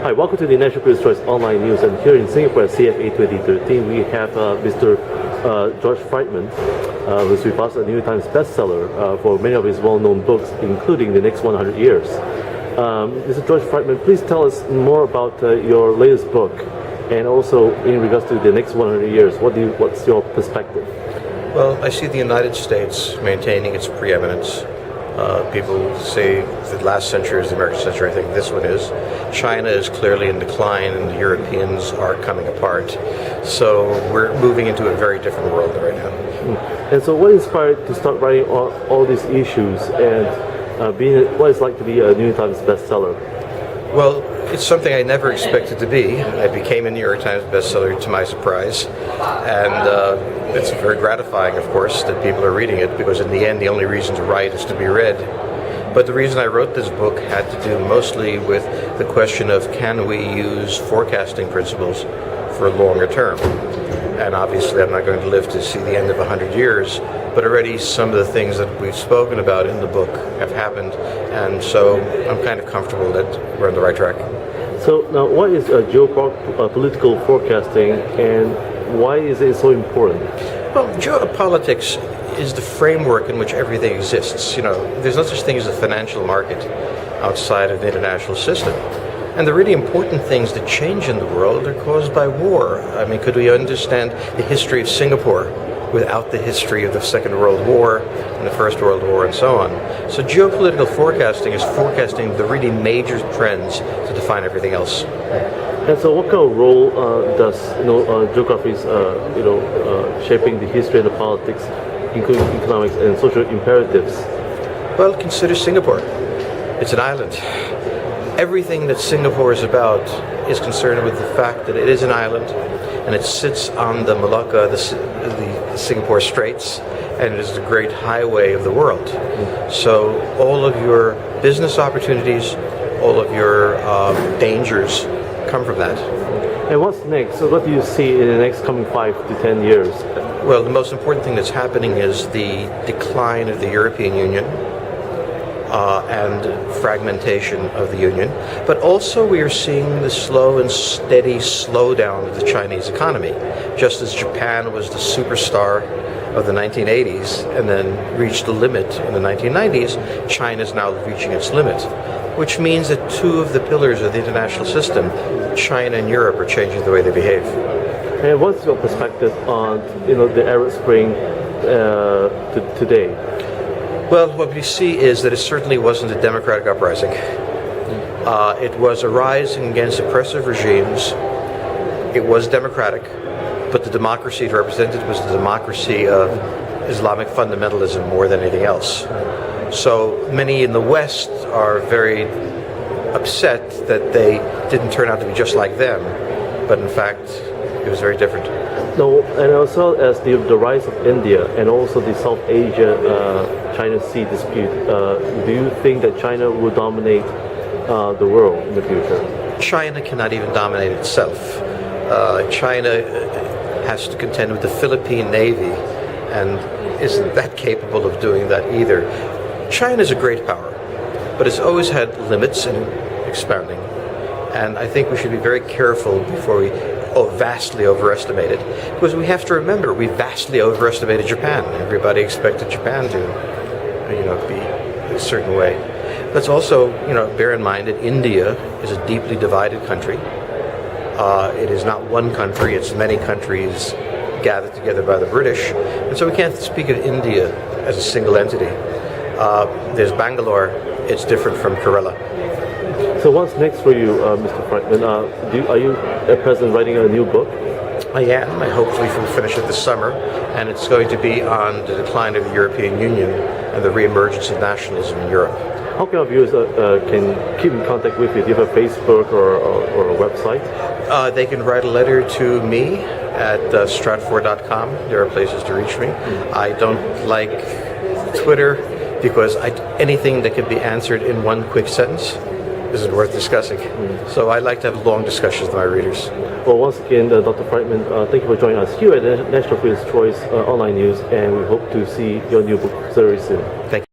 Hi, welcome to the National People's Choice Online News. And here in Singapore at CFA 2013, we have Mr. George Friedman, who's with us, a New York Times bestseller for many of his well-known books, including The Next 100 Years. Mr. George Friedman, please tell us more about your latest book, and also in regards to The Next 100 Years. What's your perspective? Well, I see the United States maintaining its preeminence. People say the last century is the American century. I think this one is. China is clearly in decline, and the Europeans are coming apart. So we're moving into a very different world right now. And so what inspired to start writing all these issues and what it's like to be a New York Times bestseller? Well, it's something I never expected to be. I became a New York Times bestseller to my surprise, and it's very gratifying, of course, that people are reading it, because in the end the only reason to write is to be read. But the reason I wrote this book had to do mostly with the question of, can we use forecasting principles for a longer term? And obviously I'm not going to live to see the end of 100 years, but already some of the things that we've spoken about in the book have happened, and so I'm kind of comfortable that we're on the right track. So now, what is geopolitical forecasting, and why is it so important? Well, geopolitics is the framework in which everything exists. You know, there's no such thing as a financial market outside of the international system. And the really important things that change in the world are caused by war. I mean, could we understand the history of Singapore without the history of the Second World War and the First World War and so on? So geopolitical forecasting is forecasting the really major trends to define everything else. And so what kind of role does geographies shaping the history and the politics, including economics and social imperatives? Well, consider Singapore. It's an island. Everything that Singapore is about is concerned with the fact that it is an island, and it sits on the Malacca, the Singapore Straits, and it is the great highway of the world. So all of your business opportunities, all of your dangers come from that. And what's next? So what do you see in the next coming 5 to 10 years? Well, the most important thing that's happening is the decline of the European Union and fragmentation of the Union. But also we are seeing the slow and steady slowdown of the Chinese economy. Just as Japan was the superstar of the 1980s and then reached the limit in the 1990s, China is now reaching its limit, which means that two of the pillars of the international system, China and Europe, are changing the way they behave. And what's your perspective on the Arab Spring today? Well, what we see is that it certainly wasn't a democratic uprising. It was a rising against oppressive regimes. It was democratic, but the democracy it represented was the democracy of Islamic fundamentalism more than anything else. So many in the West are very upset that they didn't turn out to be just like them, but in fact it was very different. No, and also as the rise of India and also the South Asia-China Sea dispute, do you think that China will dominate the world in the future? China cannot even dominate itself. China has to contend with the Philippine Navy and isn't that capable of doing that either. China is a great power, but it's always had limits in expanding. And I think we should be very careful before we vastly overestimate it, because we have to remember we vastly overestimated Japan. Everybody expected Japan to, be a certain way. Let's also, bear in mind that India is a deeply divided country. It is not one country; it's many countries gathered together by the British, and so we can't speak of India as a single entity. There's Bangalore; it's different from Kerala. So what's next for you, Mr. Friedman? Are you at present writing a new book? I am. I hopefully will finish it this summer, and it's going to be on the decline of the European Union and the reemergence of nationalism in Europe. How can our viewers can keep in contact with you? Do you have a Facebook or a website? They can write a letter to me at stratfor.com. There are places to reach me. I don't like Twitter because anything that can be answered in one quick sentence isn't worth discussing. So I like to have long discussions with my readers. Well, once again, Dr. Friedman, thank you for joining us here at the National People's Choice Online News, and we hope to see your new book very soon. Thank you.